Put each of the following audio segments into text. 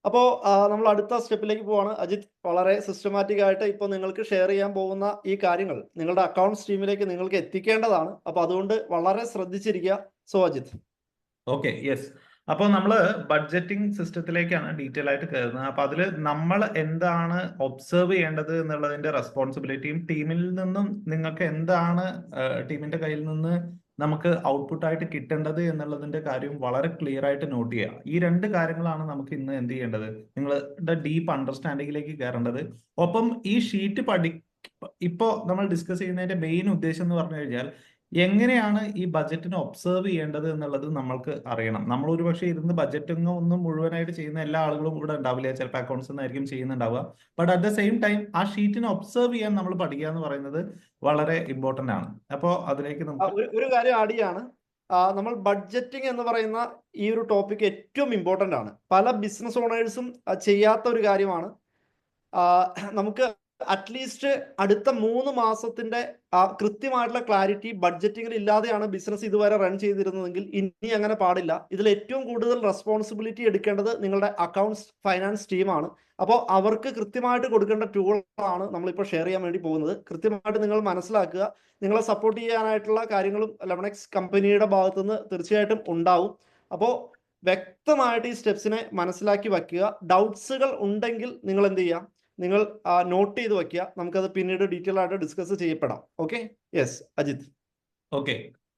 അപ്പോൾ നമ്മൾ അടുത്ത സ്റ്റെപ്പിലേക്ക് പോവാണ്. അജിത് വളരെ സിസ്റ്റമാറ്റിക് ആയിട്ട് ഇപ്പോൾ നിങ്ങൾക്ക് ഷെയർ ചെയ്യാൻ പോകുന്ന ഈ കാര്യങ്ങൾ നിങ്ങളുടെ അക്കൗണ്ട് സ്ട്രീമിലേക്ക് നിങ്ങൾക്ക് എത്തിക്കേണ്ടതാണ്. അപ്പോൾ അതുകൊണ്ട് വളരെ ശ്രദ്ധിച്ചിരിക്കുക. സോ അജിത്. Okay, yes. അപ്പോൾ നമ്മൾ ബഡ്ജറ്റിംഗ് സിസ്റ്റത്തിലേക്കാണ് ഡീറ്റെയിൽ ആയിട്ട് കയറുന്നത്. അപ്പൊ അതിൽ നമ്മൾ എന്താണ് ഒബ്സർവ് ചെയ്യേണ്ടത് എന്നുള്ളതിന്റെ റെസ്പോൺസിബിലിറ്റിയും ടീമിൽ നിന്നും നിങ്ങൾക്ക് എന്താണ് ടീമിന്റെ കയ്യിൽ നിന്ന് നമുക്ക് ഔട്ട്പുട്ട് ആയിട്ട് കിട്ടേണ്ടത് എന്നുള്ളതിന്റെ കാര്യം വളരെ ക്ലിയർ ആയിട്ട് നോട്ട് ചെയ്യുക. ഈ രണ്ട് കാര്യങ്ങളാണ് നമുക്ക് ഇന്ന് എന്ത് ചെയ്യേണ്ടത്, നിങ്ങളുടെ ഡീപ്പ് അണ്ടർസ്റ്റാൻഡിങ്ങിലേക്ക് കയറേണ്ടത്. ഒപ്പം ഈ ഷീറ്റ് ഇപ്പോ നമ്മൾ ഡിസ്കസ് ചെയ്യുന്നതിന്റെ മെയിൻ ഉദ്ദേശം എന്ന് പറഞ്ഞു കഴിഞ്ഞാൽ എങ്ങനെയാണ് ഈ ബജറ്റിനെ ഒബ്സർവ് ചെയ്യേണ്ടത് എന്നുള്ളത് നമ്മൾക്ക് അറിയണം. നമ്മൾ ഒരു പക്ഷേ ഇരുന്ന് ബജറ്റിംഗ് ഒന്നും മുഴുവനായിട്ട് ചെയ്യുന്ന എല്ലാ ആളുകളും ഇവിടെ ഉണ്ടാവില്ല. ചിലപ്പോൾ അക്കൗണ്ട്സ് എന്നായിരിക്കും ചെയ്യുന്നുണ്ടാവുക. But at the same time ആ ഷീറ്റിനെ ഒബ്സർവ് ചെയ്യാൻ നമ്മൾ പഠിക്കുക എന്ന് പറയുന്നത് വളരെ ഇമ്പോർട്ടന്റ് ആണ്. അപ്പോൾ അതിലേക്ക് നമുക്ക് ഒരു കാര്യം ആഡ് ചെയ്യാണ്. നമ്മൾ ബഡ്ജറ്റിംഗ് എന്ന് പറയുന്ന ഈ ഒരു ടോപ്പിക് ഏറ്റവും ഇമ്പോർട്ടൻ്റ് ആണ്. പല ബിസിനസ് ഓണേഴ്സും ചെയ്യാത്ത ഒരു കാര്യമാണ്. നമുക്ക് അറ്റ്ലീസ്റ്റ് അടുത്ത 3 മാസത്തിന്റെ കൃത്യമായിട്ടുള്ള ക്ലാരിറ്റി ബഡ്ജറ്റിംഗിൽ ഇല്ലാതെയാണ് ബിസിനസ് ഇതുവരെ റൺ ചെയ്തിരുന്നതെങ്കിൽ ഇനി അങ്ങനെ പാടില്ല. ഇതിൽ ഏറ്റവും കൂടുതൽ റെസ്പോൺസിബിലിറ്റി എടുക്കേണ്ടത് നിങ്ങളുടെ അക്കൗണ്ട്സ് ഫൈനാൻസ് ടീമാണ്. അപ്പോൾ അവർക്ക് കൃത്യമായിട്ട് കൊടുക്കേണ്ട ടൂളാണ് നമ്മളിപ്പോൾ ഷെയർ ചെയ്യാൻ വേണ്ടി പോകുന്നത്. കൃത്യമായിട്ട് നിങ്ങൾ മനസ്സിലാക്കുക. നിങ്ങളെ സപ്പോർട്ട് ചെയ്യാനായിട്ടുള്ള കാര്യങ്ങളും ലെമണെക്സ് കമ്പനിയുടെ ഭാഗത്തുനിന്ന് തീർച്ചയായിട്ടും ഉണ്ടാവും. അപ്പോൾ വ്യക്തമായിട്ട് ഈ സ്റ്റെപ്സിനെ മനസ്സിലാക്കി വയ്ക്കുക. ഡൗട്ട്സുകൾ ഉണ്ടെങ്കിൽ നിങ്ങൾ എന്ത് ചെയ്യുക, നിങ്ങൾ നോട്ട് ചെയ്ത് വെക്കുക. നമുക്കത് പിന്നീട് ഡീറ്റെയിൽ ആയിട്ട് ഡിസ്കസ് ചെയ്യപ്പെടാം. Okay, yes Ajith. ഓക്കെ,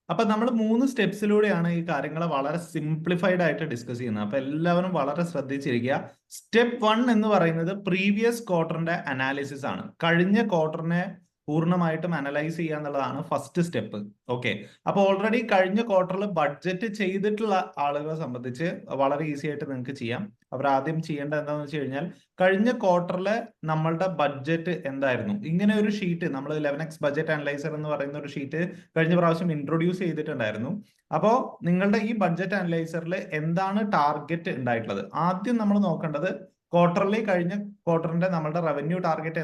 അപ്പൊ നമ്മൾ 3 സ്റ്റെപ്സിലൂടെയാണ് ഈ കാര്യങ്ങളെ വളരെ സിംപ്ലിഫൈഡ് ആയിട്ട് ഡിസ്കസ് ചെയ്യുന്നത്. അപ്പൊ എല്ലാവരും വളരെ ശ്രദ്ധിച്ചിരിക്കുക. സ്റ്റെപ്പ് 1 എന്ന് പറയുന്നത് പ്രീവിയസ് ക്വാർട്ടറിന്റെ അനാലിസിസ് ആണ്. കഴിഞ്ഞ ക്വാർട്ടറിനെ പൂർണ്ണമായിട്ടും അനലൈസ് ചെയ്യുക എന്നുള്ളതാണ് ഫസ്റ്റ് സ്റ്റെപ്പ്. ഓക്കെ, അപ്പൊ ഓൾറെഡി കഴിഞ്ഞ ക്വാർട്ടറിൽ ബഡ്ജറ്റ് ചെയ്തിട്ടുള്ള ആളുകളെ സംബന്ധിച്ച് വളരെ ഈസി ആയിട്ട് നിങ്ങൾക്ക് ചെയ്യാം. അവർ ആദ്യം ചെയ്യേണ്ടത് എന്താണെന്ന് വെച്ച് കഴിഞ്ഞാൽ കഴിഞ്ഞ ക്വാർട്ടറിലെ നമ്മളുടെ ബഡ്ജറ്റ് എന്തായിരുന്നു, ഇങ്ങനെ ഒരു ഷീറ്റ് നമ്മൾ 11x ബഡ്ജറ്റ് അനലൈസർ എന്ന് പറയുന്ന ഒരു ഷീറ്റ് കഴിഞ്ഞ പ്രാവശ്യം ഇൻട്രൊഡ്യൂസ് ചെയ്തിട്ടുണ്ടായിരുന്നു. അപ്പോൾ നിങ്ങളുടെ ഈ ബഡ്ജറ്റ് അനലൈസറിൽ എന്താണ് ടാർഗറ്റ് ഉണ്ടായിട്ടുള്ളത്, ആദ്യം നമ്മൾ നോക്കേണ്ടത് ക്വാർട്ടറിലെ കഴിഞ്ഞ ക്വാർട്ടറിന്റെ നമ്മളുടെ റവന്യൂ ടാർഗറ്റ്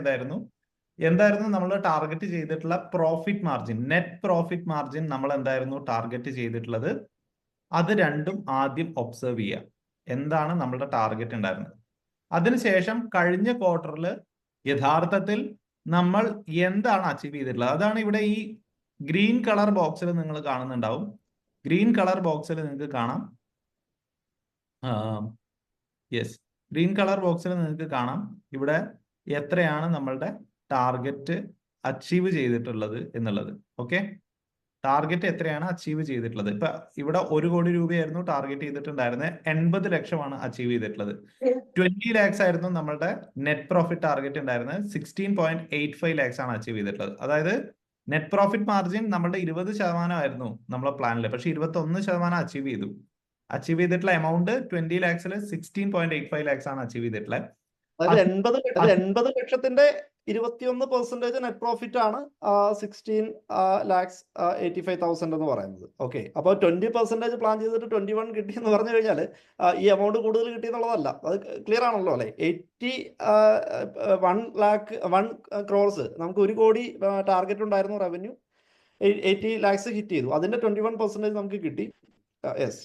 എന്തായിരുന്നു നമ്മൾ ടാർഗറ്റ് ചെയ്തിട്ടുള്ള profit margin, net profit margin നമ്മൾ എന്തായിരുന്നു ടാർഗറ്റ് ചെയ്തിട്ടുള്ളത്, അത് രണ്ടും ആദ്യം ഒബ്സർവ് ചെയ്യുക. എന്താണ് നമ്മളുടെ ടാർഗറ്റ് ഉണ്ടായിരുന്നത്. അതിനുശേഷം കഴിഞ്ഞ ക്വാർട്ടറിൽ യഥാർത്ഥത്തിൽ നമ്മൾ എന്താണ് അച്ചീവ് ചെയ്തിട്ടുള്ളത്, അതാണ് ഇവിടെ ഈ ഗ്രീൻ കളർ ബോക്സിൽ നിങ്ങൾ കാണുന്നുണ്ടാവും. ഗ്രീൻ കളർ ബോക്സിൽ നിങ്ങൾക്ക് കാണാം, യെസ്, ഗ്രീൻ കളർ ബോക്സിൽ നിങ്ങൾക്ക് കാണാം ഇവിടെ എത്രയാണ് നമ്മളുടെ ടാർഗറ്റ് അച്ചീവ് ചെയ്തിട്ടുള്ളത് എന്നുള്ളത്. ഓക്കെ, ടാർഗറ്റ് എത്രയാണ് അച്ചീവ് ചെയ്തിട്ടുള്ളത്. ഇപ്പൊ ഇവിടെ 1 കോടി രൂപയായിരുന്നു ടാർഗറ്റ് ചെയ്തിട്ടുണ്ടായിരുന്നത്, 80 ലക്ഷമാണ് അച്ചീവ് ചെയ്തിട്ടുള്ളത്. 20 ലാക്സ് ആയിരുന്നു നമ്മളുടെ നെറ്റ് പ്രോഫിറ്റ് ടാർഗറ്റ് ഉണ്ടായിരുന്നത്, 16.85 ലാക്സ് ആണ് അച്ചീവ് ചെയ്തിട്ടുള്ളത്. അതായത് നെറ്റ് പ്രോഫിറ്റ് മാർജിൻ നമ്മളുടെ 20% ആയിരുന്നു നമ്മളെ പ്ലാനിൽ, പക്ഷെ 21% അച്ചീവ് ചെയ്തിട്ടുള്ള എമൗണ്ട് 20 ലാക്സിൽ 16.85 ലാക്സ് ആണ് അച്ചീവ് ചെയ്തിട്ടുള്ളത്. അതായത് 80 ലക്ഷത്തിന്റെ 21% നെറ്റ് പ്രോഫിറ്റ് ആണ് 16,85,000 എന്ന് പറയുന്നത്. ഓക്കെ, അപ്പോൾ 20% പ്ലാൻ ചെയ്തിട്ട് 21 കിട്ടി എന്ന് പറഞ്ഞു കഴിഞ്ഞാൽ ഈ എമൗണ്ട് കൂടുതൽ കിട്ടി എന്നുള്ളതല്ല. അത് ക്ലിയർ ആണല്ലോ അല്ലേ? 1 crores നമുക്ക് 1 കോടി ടാർഗറ്റ് ഉണ്ടായിരുന്നു റവന്യൂ, 80 lakhs ഹിറ്റ് ചെയ്തു. അതിന്റെ 21% നമുക്ക് കിട്ടി. യെസ്.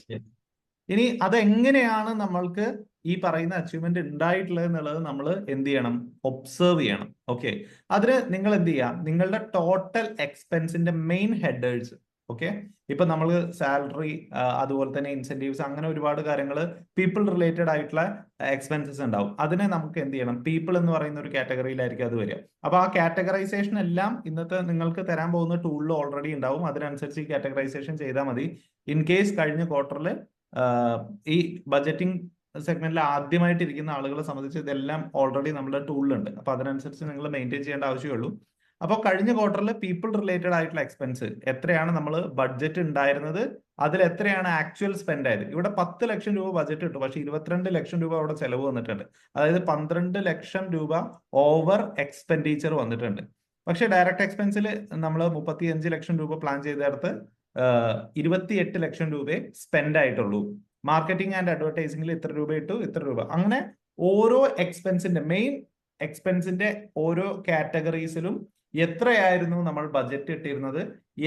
ഇനി അതെങ്ങനെയാണ് നമ്മൾക്ക് ഈ പറയുന്ന അച്ചീവ്മെന്റ് ഉണ്ടായിട്ടുള്ളത് എന്നുള്ളത് നമ്മൾ എന്ത് ചെയ്യണം, ഒബ്സർവ് ചെയ്യണം. ഓക്കെ, അതിന് നിങ്ങൾ എന്ത് ചെയ്യാം, നിങ്ങളുടെ ടോട്ടൽ എക്സ്പെൻസിന്റെ മെയിൻ ഹെഡേഴ്സ്, ഓക്കെ, ഇപ്പൊ നമ്മൾ സാലറി, അതുപോലെ തന്നെ ഇൻസെന്റീവ്സ്, അങ്ങനെ ഒരുപാട് കാര്യങ്ങൾ പീപ്പിൾ റിലേറ്റഡ് ആയിട്ടുള്ള എക്സ്പെൻസസ് ഉണ്ടാവും. അതിനെ നമുക്ക് എന്ത് ചെയ്യണം, പീപ്പിൾ എന്ന് പറയുന്ന ഒരു കാറ്റഗറിയിലായിരിക്കും അത് വരിക. അപ്പൊ ആ കാറ്റഗറൈസേഷൻ എല്ലാം ഇന്നത്തെ നിങ്ങൾക്ക് തരാൻ പോകുന്ന ടൂളിൽ ഓൾറെഡി ഉണ്ടാവും. അതിനനുസരിച്ച് ഈ കാറ്റഗറൈസേഷൻ ചെയ്താൽ മതി. ഇൻ കേസ് കഴിഞ്ഞ ക്വാർട്ടറിൽ ഈ ബഡ്ജറ്റിംഗ് സെഗ്മെന്റിൽ ആദ്യമായിട്ട് ഇരിക്കുന്ന ആളുകളെ സംബന്ധിച്ച് ഇതെല്ലാം ഓൾറെഡി നമ്മുടെ ടൂളിലുണ്ട്. അപ്പൊ അതിനനുസരിച്ച് നിങ്ങൾ മെയിൻറ്റെയിൻ ചെയ്യേണ്ട ആവശ്യമുള്ളൂ. അപ്പോൾ കഴിഞ്ഞ ക്വാർട്ടറിൽ പീപ്പിൾ റിലേറ്റഡ് ആയിട്ടുള്ള എക്സ്പെൻസ് എത്രയാണ് നമ്മൾ ബഡ്ജറ്റ് ഉണ്ടായിരുന്നത്, അതിൽ എത്രയാണ് ആക്ച്വൽ സ്പെൻഡ് ആയത്. ഇവിടെ 10 ലക്ഷം രൂപ ബഡ്ജറ്റ് ഇട്ടു, പക്ഷെ 22 ലക്ഷം രൂപ അവിടെ ചെലവ് വന്നിട്ടുണ്ട്. അതായത് 12 ലക്ഷം രൂപ ഓവർ എക്സ്പെൻഡിച്ചർ വന്നിട്ടുണ്ട്. പക്ഷെ ഡയറക്റ്റ് എക്സ്പെൻസിൽ നമ്മൾ 35 ലക്ഷം രൂപ പ്ലാൻ ചെയ്തെടുത്ത് 28 ലക്ഷം രൂപയെ സ്പെൻഡ് ആയിട്ടുള്ളൂ. മാർക്കറ്റിംഗ് ആൻഡ് അഡ്വർടൈസിംഗിൽ ഇത്ര രൂപ ഇട്ടു, ഇത്ര രൂപ. അങ്ങനെ ഓരോ എക്സ്പെൻസിന്റെ മെയിൻ എക്സ്പെൻസിന്റെ ഓരോ കാറ്റഗറീസിലും എത്രയായിരുന്നു നമ്മൾ ബഡ്ജറ്റ് ഇട്ടിരുന്നത്,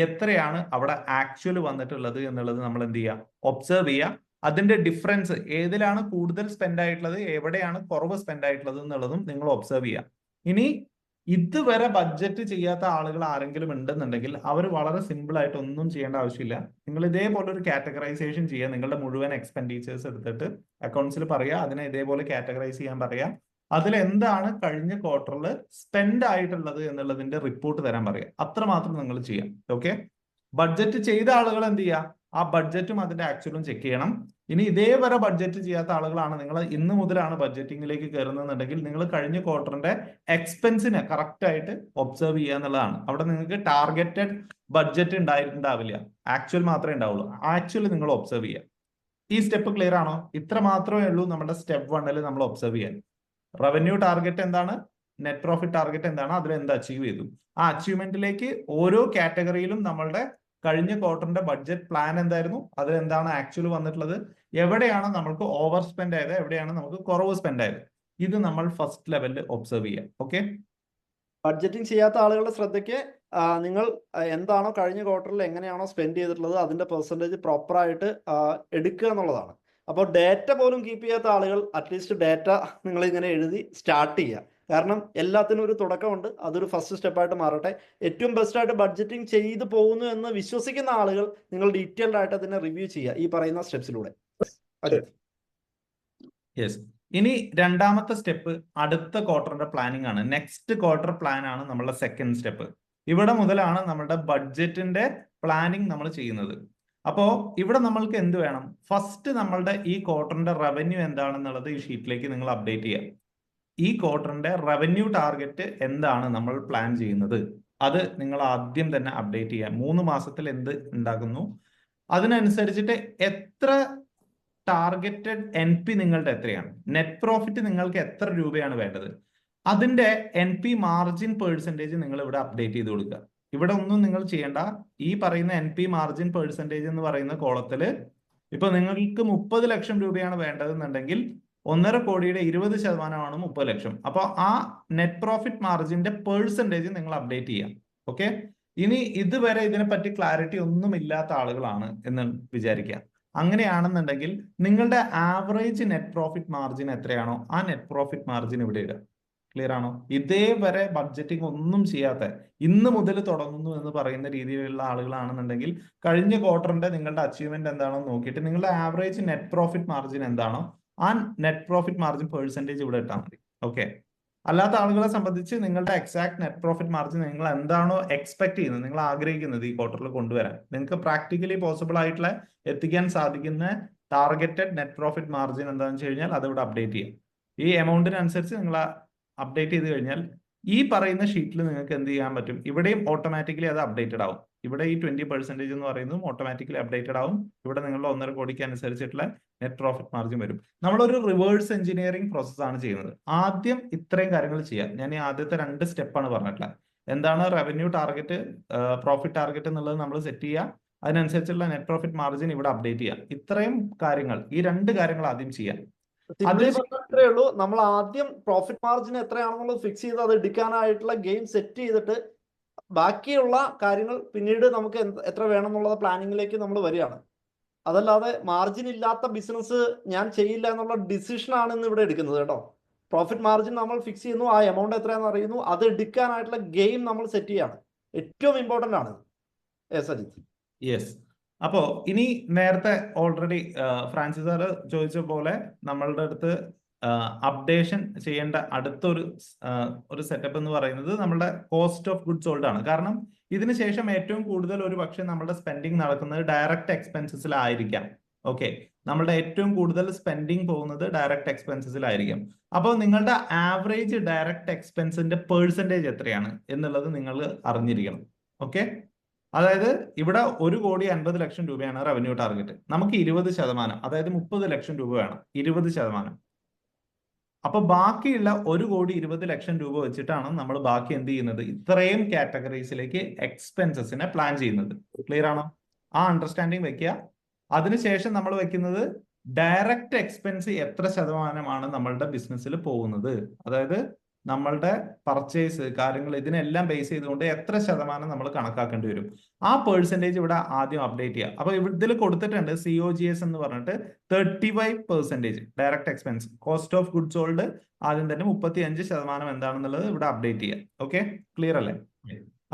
എത്രയാണ് അവിടെ ആക്ച്വൽ വന്നിട്ടുള്ളത് എന്നുള്ളത് നമ്മൾ എന്ത് ചെയ്യുക, ഒബ്സർവ് ചെയ്യുക. അതിന്റെ ഡിഫറൻസ് ഏതിലാണ് കൂടുതൽ സ്പെൻഡ് ആയിട്ടുള്ളത്, എവിടെയാണ് കുറവ് സ്പെൻഡ് ആയിട്ടുള്ളത് എന്നുള്ളതും നിങ്ങൾ ഒബ്സർവ് ചെയ്യാം. ഇനി ഇതുവരെ ബഡ്ജറ്റ് ചെയ്യാത്ത ആളുകൾ ആരെങ്കിലും ഉണ്ടെന്നുണ്ടെങ്കിൽ അവർ വളരെ സിമ്പിൾ ആയിട്ട് ഒന്നും ചെയ്യേണ്ട ആവശ്യമില്ല. നിങ്ങൾ ഇതേപോലെ ഒരു കാറ്റഗറൈസേഷൻ ചെയ്യുക. നിങ്ങളുടെ മുഴുവൻ എക്സ്പെൻഡിച്ചേഴ്സ് എടുത്തിട്ട് അക്കൗണ്ട്സിൽ പറയുക, അതിനെ ഇതേപോലെ കാറ്റഗറൈസ് ചെയ്യാൻ പറയാം. അതിൽ എന്താണ് കഴിഞ്ഞ ക്വാർട്ടറിൽ സ്പെൻഡ് ആയിട്ടുള്ളത് എന്നുള്ളതിന്റെ റിപ്പോർട്ട് തരാൻ പറയാം. അത്രമാത്രം നിങ്ങൾ ചെയ്യാം. ഓക്കെ, ബഡ്ജറ്റ് ചെയ്ത ആളുകൾ എന്ത് ചെയ്യുക, ആ ബഡ്ജറ്റും അതിന്റെ ആക്ച്വലും ചെക്ക് ചെയ്യണം. ഇനി ഇതേവരെ ബഡ്ജറ്റ് ചെയ്യാത്ത ആളുകളാണ് നിങ്ങൾ ഇന്ന് മുതലാണ് ബഡ്ജറ്റിംഗിലേക്ക് കയറുന്നതെന്നുണ്ടെങ്കിൽ നിങ്ങൾ കഴിഞ്ഞ ക്വാർട്ടറിന്റെ എക്സ്പെൻസിനെ കറക്റ്റ് ആയിട്ട് ഒബ്സർവ് ചെയ്യുക എന്നുള്ളതാണ്. അവിടെ നിങ്ങൾക്ക് ടാർഗറ്റഡ് ബഡ്ജറ്റ് ഉണ്ടാവില്ല, ആക്ച്വൽ മാത്രമേ ഉണ്ടാവുള്ളൂ. ആക്ച്വൽ നിങ്ങൾ ഒബ്സർവ് ചെയ്യുക. ഈ സ്റ്റെപ്പ് ക്ലിയർ ആണോ? ഇത്ര മാത്രമേ ഉള്ളൂ നമ്മുടെ സ്റ്റെപ്പ് 1 നമ്മൾ ഒബ്സർവ് ചെയ്യാൻ. റവന്യൂ ടാർഗറ്റ് എന്താണ്, നെറ്റ് പ്രോഫിറ്റ് ടാർഗറ്റ് എന്താണ്, അതിൽ എന്ത് അച്ചീവ് ചെയ്തു, ആ അച്ചീവ്മെന്റിലേക്ക് ഓരോ കാറ്റഗറിയിലും നമ്മളുടെ കഴിഞ്ഞ ക്വാർട്ടറിന്റെ ബഡ്ജറ്റ് പ്ലാൻ എന്തായിരുന്നു, അതിൽ എന്താണ് ആക്ച്വൽ വന്നിട്ടുള്ളത്, എവിടെയാണ് നമ്മൾക്ക് ഓവർ സ്പെൻഡ് ആയത്, എവിടെയാണ് നമുക്ക് കുറവ് സ്പെൻഡ് ആയത്, ഇത് നമ്മൾ ഫസ്റ്റ് ലെവലിൽ ഒബ്സർവ് ചെയ്യാം. ഓക്കെ, ബഡ്ജറ്റിംഗ് ചെയ്യാത്ത ആളുകളുടെ ശ്രദ്ധയ്ക്ക് നിങ്ങൾ എന്താണോ കഴിഞ്ഞ ക്വാർട്ടറിൽ എങ്ങനെയാണോ സ്പെൻഡ് ചെയ്തിട്ടുള്ളത് അതിന്റെ പെർസെൻറ്റേജ് പ്രോപ്പറായിട്ട് എടുക്കുക എന്നുള്ളതാണ്. അപ്പോൾ ഡേറ്റ പോലും കീപ്പ് ചെയ്യാത്ത ആളുകൾ അറ്റ്ലീസ്റ്റ് ഡേറ്റ നിങ്ങൾ ഇങ്ങനെ എഴുതി സ്റ്റാർട്ട് ചെയ്യുക. കാരണം എല്ലാത്തിനും ഒരു തുടക്കമുണ്ട്, അതൊരു ഫസ്റ്റ് സ്റ്റെപ്പായിട്ട് മാറട്ടെ. ഏറ്റവും ബെസ്റ്റായിട്ട് ബഡ്ജറ്റിംഗ് ചെയ്തു പോകുന്നു എന്ന് വിശ്വസിക്കുന്ന ആളുകൾ നിങ്ങൾ ഡീറ്റെയിൽഡ് ആയിട്ട് അതിനെ റിവ്യൂ ചെയ്യുക ഈ പറയുന്ന സ്റ്റെപ്സിലൂടെ. യെസ്. ഇനി രണ്ടാമത്തെ സ്റ്റെപ്പ് അടുത്ത ക്വാർട്ടറിന്റെ പ്ലാനിങ് ആണ്. നെക്സ്റ്റ് ക്വാർട്ടർ പ്ലാൻ ആണ് നമ്മളുടെ സെക്കൻഡ് സ്റ്റെപ്പ്. ഇവിടെ മുതലാണ് നമ്മുടെ ബഡ്ജറ്റിന്റെ പ്ലാനിങ് നമ്മൾ ചെയ്യുന്നത്. അപ്പോ ഇവിടെ നമ്മൾക്ക് എന്ത് വേണം, ഫസ്റ്റ് നമ്മളുടെ ഈ ക്വാർട്ടറിന്റെ റവന്യൂ എന്താണെന്നുള്ളത് ഈ ഷീറ്റിലേക്ക് നിങ്ങൾ അപ്ഡേറ്റ് ചെയ്യാം. ഈ ക്വാർട്ടറിന്റെ റവന്യൂ ടാർഗറ്റ് എന്താണ് നമ്മൾ പ്ലാൻ ചെയ്യുന്നത്, അത് നിങ്ങൾ ആദ്യം തന്നെ അപ്ഡേറ്റ് ചെയ്യാം. 3 മാസത്തിൽ എന്ത് ഉണ്ടാക്കുന്നു, അതിനനുസരിച്ചിട്ട് എത്ര ടാർഗറ്റഡ് NP നിങ്ങളുടെ എത്രയാണ്, നെറ്റ് പ്രോഫിറ്റ് നിങ്ങൾക്ക് എത്ര രൂപയാണ് വേണ്ടത്, അതിന്റെ NP മാർജിൻ പെർസെൻറ്റേജ് നിങ്ങൾ ഇവിടെ അപ്ഡേറ്റ് ചെയ്ത് കൊടുക്കുക. ഇവിടെ ഒന്നും നിങ്ങൾ ചെയ്യേണ്ട. ഈ പറയുന്ന NP മാർജിൻ പെർസെൻറ്റേജ് എന്ന് പറയുന്ന കോളത്തില് ഇപ്പൊ നിങ്ങൾക്ക് 30 ലക്ഷം രൂപയാണ് വേണ്ടതെന്നുണ്ടെങ്കിൽ 1.5 കോടിയുടെ 20% 30 ലക്ഷം. അപ്പൊ ആ നെറ്റ് പ്രോഫിറ്റ് മാർജിന്റെ പെർസെൻറ്റേജ് നിങ്ങൾ അപ്ഡേറ്റ് ചെയ്യാം. ഓക്കെ, ഇനി ഇതുവരെ ഇതിനെപ്പറ്റി ക്ലാരിറ്റി ഒന്നും ഇല്ലാത്ത ആളുകളാണ് എന്ന് വിചാരിക്കുക. അങ്ങനെയാണെന്നുണ്ടെങ്കിൽ നിങ്ങളുടെ ആവറേജ് നെറ്റ് പ്രോഫിറ്റ് മാർജിൻ എത്രയാണോ ആ നെറ്റ് പ്രോഫിറ്റ് മാർജിൻ ഇവിടെ ഇടുക. ക്ലിയർ ആണോ? ഇതേവരെ ബഡ്ജറ്റിംഗ് ഒന്നും ചെയ്യാത്ത, ഇന്ന് മുതൽ തുടങ്ങുന്നു എന്ന് പറയുന്ന രീതിയിലുള്ള ആളുകളാണെന്നുണ്ടെങ്കിൽ കഴിഞ്ഞ ക്വാർട്ടറിന്റെ നിങ്ങളുടെ അച്ചീവ്മെന്റ് എന്താണോ നോക്കിയിട്ട് നിങ്ങളുടെ ആവറേജ് നെറ്റ് പ്രോഫിറ്റ് മാർജിൻ എന്താണോ ആ നെറ്റ് പ്രോഫിറ്റ് മാർജിൻ പെർസെൻറ്റേജ് ഇവിടെ ഇട്ടാൽ മതി. ഓക്കെ, അല്ലാത്ത ആളുകളെ സംബന്ധിച്ച് നിങ്ങളുടെ എക്സാക്ട് നെറ്റ് പ്രോഫിറ്റ് മാർജിൻ നിങ്ങൾ എന്താണോ എക്സ്പെക്ട് ചെയ്യുന്നത്, നിങ്ങൾ ആഗ്രഹിക്കുന്നത് ഈ ക്വാർട്ടറിൽ കൊണ്ടുവരാൻ, നിങ്ങൾക്ക് പ്രാക്ടിക്കലി പോസിബിൾ ആയിട്ടുള്ള എത്തിക്കാൻ സാധിക്കുന്ന ടാർഗറ്റഡ് നെറ്റ് പ്രോഫിറ്റ് മാർജിൻ എന്താണെന്ന് വെച്ച് കഴിഞ്ഞാൽ അത് ഇവിടെ അപ്ഡേറ്റ് ചെയ്യാം. ഈ എമൗണ്ടിനനുസരിച്ച് നിങ്ങൾ അപ്ഡേറ്റ് ചെയ്ത് കഴിഞ്ഞാൽ ഈ പറയുന്ന ഷീറ്റിൽ നിങ്ങൾക്ക് എന്ത് ചെയ്യാൻ പറ്റും, ഇവിടെയും ഓട്ടോമാറ്റിക്കലി അത് അപ്ഡേറ്റഡ് ആവും. ഇവിടെ ഈ 20% എന്ന് പറയുന്നതും ഓട്ടോമാറ്റിക്കലി അപ്ഡേറ്റഡ് ആവും. ഇവിടെ നിങ്ങളുടെ 1.5 കോടിക്ക് അനുസരിച്ചിട്ടുള്ള നെറ്റ് പ്രോഫിറ്റ് മാർജിൻ വരും. നമ്മളൊരു റിവേഴ്സ് എഞ്ചിനീയറിംഗ് പ്രോസസ്സാണ് ചെയ്യുന്നത്. ആദ്യം ഇത്രയും കാര്യങ്ങൾ ചെയ്യാം. ഞാൻ ഈ ആദ്യത്തെ 2 സ്റ്റെപ്പാണ് പറഞ്ഞിട്ടുള്ളത്. എന്താണ് റവന്യൂ ടാർഗറ്റ്, പ്രോഫിറ്റ് ടാർഗറ്റ് എന്നുള്ളത് നമ്മൾ സെറ്റ് ചെയ്യുക, അതിനനുസരിച്ചുള്ള നെറ്റ് പ്രോഫിറ്റ് മാർജിൻ ഇവിടെ അപ്ഡേറ്റ് ചെയ്യുക. ഇത്രയും കാര്യങ്ങൾ, ഈ 2 കാര്യങ്ങൾ ആദ്യം ചെയ്യാം. അത്രേ ഉള്ളൂ. നമ്മൾ ആദ്യം പ്രോഫിറ്റ് മാർജിൻ എത്രയാണെന്നുള്ളത് ഫിക്സ് ചെയ്ത് അത് എടുക്കാനായിട്ടുള്ള ഗെയിം സെറ്റ് ചെയ്തിട്ട് ബാക്കിയുള്ള കാര്യങ്ങൾ പിന്നീട് നമുക്ക് എത്ര വേണം എന്നുള്ളത് പ്ലാനിങ്ങിലേക്ക് നമ്മൾ വരികയാണ്. അതല്ലാതെ മാർജിൻ ഇല്ലാത്ത ബിസിനസ് ഞാൻ ചെയ്യില്ല എന്നുള്ള ഡിസിഷനാണ് ഇന്ന് ഇവിടെ എടുക്കുന്നത് കേട്ടോ. പ്രോഫിറ്റ് മാർജിൻ നമ്മൾ ഫിക്സ് ചെയ്യുന്നു, ആ എമൗണ്ട് എത്രയാണെന്ന് അറിയുന്നു, അത് എടുക്കാനായിട്ടുള്ള ഗെയിം നമ്മൾ സെറ്റ് ചെയ്യാണ്. ഏറ്റവും ഇമ്പോർട്ടൻ്റ് ആണ്. അജിത്ത്. യെസ്. അപ്പോ ഇനി നേരത്തെ ഓൾറെഡി ഫ്രാൻസിസ് സാറ് ചോദിച്ച പോലെ നമ്മളുടെ അടുത്ത് അപ്ഡേഷൻ ചെയ്യേണ്ട അടുത്തൊരു സെറ്റപ്പ് എന്ന് പറയുന്നത് നമ്മുടെ കോസ്റ്റ് ഓഫ് ഗുഡ്സ് സോൾഡ് ആണ്. കാരണം ഇതിന് ശേഷം ഏറ്റവും കൂടുതൽ ഒരു പക്ഷേ നമ്മുടെ സ്പെൻഡിങ് നടക്കുന്നത് ഡയറക്റ്റ് എക്സ്പെൻസസിലായിരിക്കാം. ഓക്കെ, നമ്മളുടെ ഏറ്റവും കൂടുതൽ സ്പെൻഡിങ് പോകുന്നത് ഡയറക്റ്റ് എക്സ്പെൻസസിലായിരിക്കും. അപ്പോൾ നിങ്ങളുടെ ആവറേജ് ഡയറക്റ്റ് എക്സ്പെൻസിന്റെ പെർസെൻറ്റേജ് എത്രയാണ് എന്നുള്ളത് നിങ്ങൾ അറിഞ്ഞിരിക്കണം. ഓക്കെ, അതായത് ഇവിടെ 1,50,00,000 രൂപയാണ് റവന്യൂ ടാർഗറ്റ്. നമുക്ക് 20%, അതായത് 30 ലക്ഷം രൂപ വേണം. 20%. അപ്പൊ ബാക്കിയുള്ള 1,20,00,000 രൂപ വെച്ചിട്ടാണ് നമ്മൾ ബാക്കി എന്ത് ചെയ്യുന്നത്, ഇത്രയും കാറ്റഗറീസിലേക്ക് എക്സ്പെൻസസിനെ പ്ലാൻ ചെയ്യുന്നത്. ക്ലിയർ ആണോ? ആ അണ്ടർസ്റ്റാൻഡിങ് വെക്കുക. അതിനുശേഷം നമ്മൾ വെക്കുന്നത് ഡയറക്റ്റ് എക്സ്പെൻസ് എത്ര ശതമാനമാണ് നമ്മളുടെ ബിസിനസ്സിൽ പോകുന്നത്, അതായത് നമ്മളുടെ പർച്ചേസ് കാര്യങ്ങൾ ഇതിനെല്ലാം ബേസ് ചെയ്തുകൊണ്ട് എത്ര ശതമാനം നമ്മൾ കണക്കാക്കേണ്ടി വരും. ആ പെർസെൻറ്റേജ് ഇവിടെ ആദ്യം അപ്ഡേറ്റ് ചെയ്യുക. അപ്പൊ ഇതിൽ കൊടുത്തിട്ടുണ്ട് COGS എന്ന് പറഞ്ഞിട്ട് 35% direct expense, cost of goods sold ആദ്യം തന്നെ 35% എന്താണെന്നുള്ളത് ഇവിടെ അപ്ഡേറ്റ് ചെയ്യുക. ഓക്കെ, ക്ലിയർ അല്ലേ?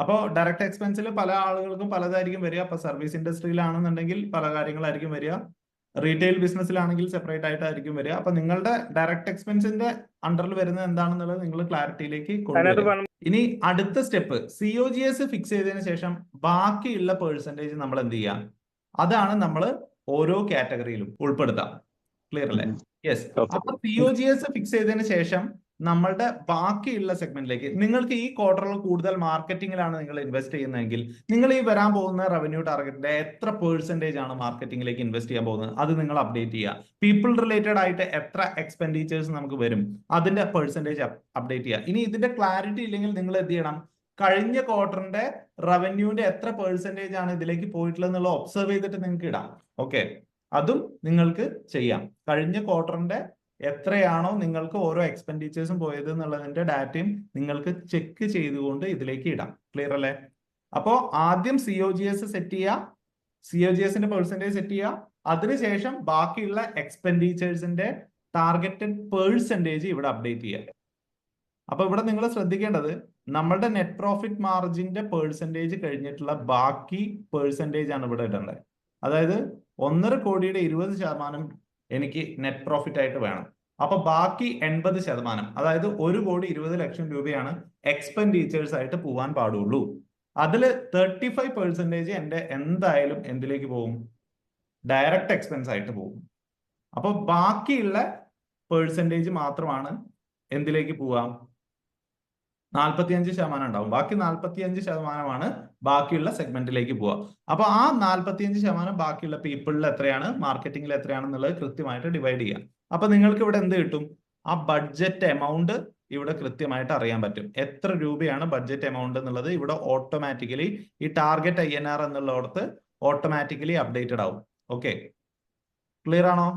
അപ്പോൾ ഡയറക്റ്റ് എക്സ്പെൻസിൽ പല ആളുകൾക്കും പലതായിരിക്കും വരിക. അപ്പൊ സർവീസ് ഇൻഡസ്ട്രിയിലാണെന്നുണ്ടെങ്കിൽ പല കാര്യങ്ങളായിരിക്കും വരിക, റീറ്റെയിൽ ബിസിനസ്സിലാണെങ്കിൽ സെപ്പറേറ്റ് ആയിട്ടായിരിക്കും വരിക. അപ്പൊ നിങ്ങളുടെ ഡയറക്റ്റ് എക്സ്പെൻസിന്റെ അണ്ടറിൽ വരുന്നത് എന്താണെന്നുള്ളത് നിങ്ങൾ ക്ലാരിറ്റിയിലേക്ക് കൊണ്ടുവരും. ഇനി അടുത്ത സ്റ്റെപ്പ്, COGS ഫിക്സ് ചെയ്തതിനു ശേഷം ബാക്കിയുള്ള പെർസെൻറ്റേജ് നമ്മൾ എന്ത് ചെയ്യാം, അതാണ് നമ്മൾ ഓരോ കാറ്റഗറിയിലും ഉൾപ്പെടുത്താം. ക്ലിയർ അല്ലേ? യെസ്. അപ്പൊ COGS ഫിക്സ് ചെയ്തതിനു ശേഷം നമ്മളുടെ ബാക്കിയുള്ള സെഗ്മെന്റിലേക്ക്, നിങ്ങൾക്ക് ഈ ക്വാർട്ടറിൽ കൂടുതൽ മാർക്കറ്റിംഗിലാണ് നിങ്ങൾ ഇൻവെസ്റ്റ് ചെയ്യുന്നതെങ്കിൽ നിങ്ങൾ ഈ വരാൻ പോകുന്ന റവന്യൂ ടാർഗറ്റിന്റെ എത്ര പെർസെന്റേജ് ആണ് മാർക്കറ്റിംഗിലേക്ക് ഇൻവെസ്റ്റ് ചെയ്യാൻ പോകുന്നത് അത് നിങ്ങൾ അപ്ഡേറ്റ് ചെയ്യുക. പീപ്പിൾ റിലേറ്റഡ് ആയിട്ട് എത്ര എക്സ്പെൻഡിച്ചേഴ്സ് നമുക്ക് വരും അതിന്റെ പെർസെന്റേജ് അപ്ഡേറ്റ് ചെയ്യുക. ഇനി ഇതിന്റെ ക്ലാരിറ്റി ഇല്ലെങ്കിൽ നിങ്ങൾ എന്ത് ചെയ്യണം, കഴിഞ്ഞ ക്വാർട്ടറിന്റെ റവന്യൂവിന്റെ എത്ര പെർസെന്റേജ് ആണ് ഇതിലേക്ക് പോയിട്ടുള്ളത് എന്നുള്ള ഒബ്സർവ് ചെയ്തിട്ട് നിങ്ങൾക്ക് ഇടാം. ഓക്കെ, അതും നിങ്ങൾക്ക് ചെയ്യാം. കഴിഞ്ഞ ക്വാർട്ടറിന്റെ എത്രയാണോ നിങ്ങൾക്ക് ഓരോ എക്സ്പെൻഡിച്ചേഴ്സും പോയത് എന്നുള്ളതിന്റെ ഡാറ്റയും നിങ്ങൾക്ക് ചെക്ക് ചെയ്തുകൊണ്ട് ഇതിലേക്ക് ഇടാം. ക്ലിയർ അല്ലേ? അപ്പോ ആദ്യം COGS സെറ്റ് ചെയ്യുക, COGSന്റെ പെർസെന്റേജ് സെറ്റ് ചെയ്യുക, അതിനുശേഷം ബാക്കിയുള്ള എക്സ്പെൻഡിച്ചേഴ്സിന്റെ ടാർഗറ്റഡ് പെർസെന്റേജ് ഇവിടെ അപ്ഡേറ്റ് ചെയ്യുക. അപ്പൊ ഇവിടെ നിങ്ങൾ ശ്രദ്ധിക്കേണ്ടത് നമ്മളുടെ നെറ്റ് പ്രോഫിറ്റ് മാർജിന്റെ പെർസെന്റേജ് കഴിഞ്ഞിട്ടുള്ള ബാക്കി പെർസെന്റേജ് ആണ് ഇവിടെ ഇടേണ്ടത്. അതായത് 1.5 കോടിയുടെ 20% എനിക്ക് നെറ്റ് പ്രോഫിറ്റ് ആയിട്ട് വേണം. അപ്പൊ ബാക്കി 80%, അതായത് 1,20,00,000 രൂപയാണ് എക്സ്പെൻഡിച്ചേഴ്സ് ആയിട്ട് പോവാൻ പാടുള്ളൂ. അതിൽ 35% എന്റെ എന്തായാലും എന്തിലേക്ക് പോകും, ഡയറക്റ്റ് എക്സ്പെൻസ് ആയിട്ട് പോകും. അപ്പൊ ബാക്കിയുള്ള പെർസെൻറ്റേജ് മാത്രമാണ് എന്തിലേക്ക് പോവാം, 45% ഉണ്ടാവും. ബാക്കി 45% ബാക്കിയുള്ള സെഗ്മെന്റിലേക്ക് പോവുക. അപ്പൊ ആ 45% ബാക്കിയുള്ള പീപ്പിളിൽ എത്രയാണ്, മാർക്കറ്റിംഗിൽ എത്രയാണെന്നുള്ളത് കൃത്യമായിട്ട് ഡിവൈഡ് ചെയ്യാം. അപ്പൊ നിങ്ങൾക്ക് ഇവിടെ എന്ത് കിട്ടും, ആ ബഡ്ജറ്റ് എമൗണ്ട് ഇവിടെ കൃത്യമായിട്ട് അറിയാൻ പറ്റും. എത്ര രൂപയാണ് ബഡ്ജറ്റ് എമൗണ്ട് എന്നുള്ളത് ഇവിടെ ഓട്ടോമാറ്റിക്കലി ഈ ടാർഗറ്റ് INR എന്നുള്ളടത്ത് ഓട്ടോമാറ്റിക്കലി അപ്ഡേറ്റഡ് ആവും. ഓക്കെ, ക്ലിയർ ആണോ?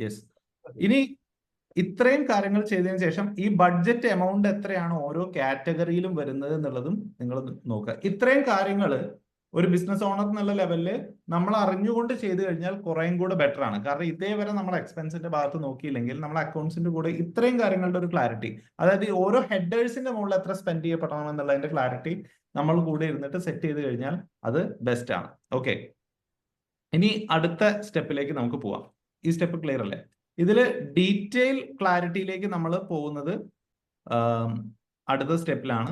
യെസ്. ഇനി ഇത്രയും കാര്യങ്ങൾ ചെയ്തതിനു ശേഷം ഈ ബഡ്ജറ്റ് എമൗണ്ട് എത്രയാണ് ഓരോ കാറ്റഗറിയിലും വരുന്നത് എന്നുള്ളതും നിങ്ങൾ നോക്കുക. ഇത്രയും കാര്യങ്ങൾ ഒരു ബിസിനസ് ഓണർ എന്നുള്ള ലെവലിൽ നമ്മൾ അറിഞ്ഞുകൊണ്ട് ചെയ്തു കഴിഞ്ഞാൽ കുറേയും കൂടെ ബെറ്റർ ആണ്. കാരണം ഇതേവരെ നമ്മൾ എക്സ്പെൻസിന്റെ ഭാഗത്ത് നോക്കിയില്ലെങ്കിൽ നമ്മൾ അക്കൗണ്ട്സിന്റെ കൂടെ ഇത്രയും കാര്യങ്ങളുടെ ഒരു ക്ലാരിറ്റി, അതായത് ഓരോ ഹെഡേഴ്സിന്റെ മുകളിൽ എത്ര സ്പെൻഡ് ചെയ്യപ്പെടണം എന്നുള്ളതിന്റെ ക്ലാരിറ്റി നമ്മൾ കൂടെ ഇരുന്നിട്ട് സെറ്റ് ചെയ്ത് കഴിഞ്ഞാൽ അത് ബെസ്റ്റ് ആണ്. ഓക്കെ, ഇനി അടുത്ത സ്റ്റെപ്പിലേക്ക് നമുക്ക് പോവാം. ഈ സ്റ്റെപ്പ് ക്ലിയർ അല്ലേ? ഇതില് ഡീറ്റെയിൽ ക്ലാരിറ്റിയിലേക്ക് നമ്മൾ പോകുന്നത് അടുത്ത സ്റ്റെപ്പിലാണ്.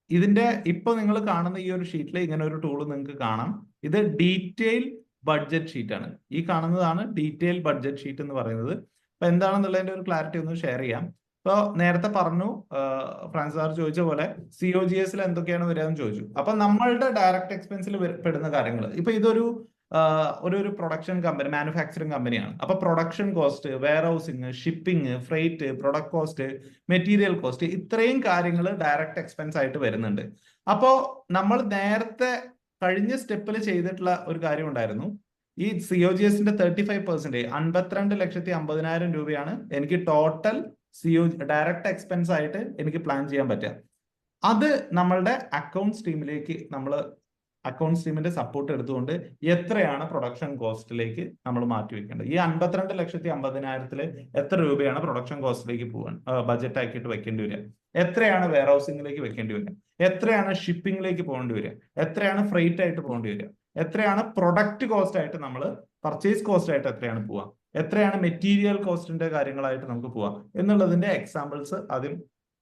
ഇതിന്റെ ഇപ്പൊ നിങ്ങൾ കാണുന്ന ഈ ഒരു ഷീറ്റിൽ ഇങ്ങനെ ഒരു ടൂൾ നിങ്ങൾക്ക് കാണാം. ഇത് ഡീറ്റെയിൽ ബഡ്ജറ്റ് ഷീറ്റ് ആണ്. ഈ കാണുന്നതാണ് ഡീറ്റെയിൽ ബഡ്ജറ്റ് ഷീറ്റ് എന്ന് പറയുന്നത്. അപ്പൊ എന്താണെന്നുള്ളതിന്റെ ഒരു ക്ലാരിറ്റി ഒന്ന് ഷെയർ ചെയ്യാം. ഇപ്പൊ നേരത്തെ പറഞ്ഞു, ഫ്രാൻസ് സാർ ചോദിച്ച പോലെ COGSൽ എന്തൊക്കെയാണ് വരിക എന്ന് ചോദിച്ചു. അപ്പൊ നമ്മളുടെ ഡയറക്റ്റ് എക്സ്പെൻസിൽ പെടുന്ന കാര്യങ്ങൾ, ഇപ്പൊ ഇതൊരു ഒരു പ്രൊഡക്ഷൻ കമ്പനി, മാനുഫാക്ചറിങ് കമ്പനിയാണ്. അപ്പൊ production cost, ware housing, shipping, freight, product cost, material cost, ഇത്രയും കാര്യങ്ങൾ ഡയറക്റ്റ് എക്സ്പെൻസ് ആയിട്ട് വരുന്നുണ്ട്. അപ്പോ നമ്മൾ നേരത്തെ കഴിഞ്ഞ സ്റ്റെപ്പിൽ ചെയ്തിട്ടുള്ള ഒരു കാര്യം ഉണ്ടായിരുന്നു. ഈ COGSന്റെ 35%, 52,50,000 രൂപയാണ് എനിക്ക് ടോട്ടൽ ഡയറക്റ്റ് എക്സ്പെൻസ് ആയിട്ട് എനിക്ക് പ്ലാൻ ചെയ്യാൻ പറ്റുക. അത് നമ്മളുടെ അക്കൗണ്ട്സ് ടീമിലേക്ക് നമ്മൾ അക്കൗണ്ട്സ് ടീമിന്റെ സപ്പോർട്ട് എടുത്തുകൊണ്ട് എത്രയാണ് പ്രൊഡക്ഷൻ കോസ്റ്റിലേക്ക് നമ്മൾ മാറ്റി വെക്കേണ്ടത്, ഈ 52,50,000 എത്ര രൂപയാണ് പ്രൊഡക്ഷൻ കോസ്റ്റിലേക്ക് പോകാൻ ബഡ്ജറ്റ് ആക്കിയിട്ട് വെക്കേണ്ടി വരിക, എത്രയാണ് വെയർ ഹൗസിംഗിലേക്ക് വെക്കേണ്ടി വരിക, എത്രയാണ് ഷിപ്പിംഗിലേക്ക് പോകേണ്ടി വരിക, എത്രയാണ് ഫ്രൈറ്റ് ആയിട്ട് പോകേണ്ടി വരിക, എത്രയാണ് പ്രൊഡക്റ്റ് കോസ്റ്റ് ആയിട്ട് നമ്മൾ പർച്ചേസ് കോസ്റ്റ് ആയിട്ട് എത്രയാണ് പോവുക, എത്രയാണ് മെറ്റീരിയൽ കോസ്റ്റിന്റെ കാര്യങ്ങളായിട്ട് നമുക്ക് പോവാം എന്നുള്ളതിന്റെ എക്സാമ്പിൾസ് ആദ്യം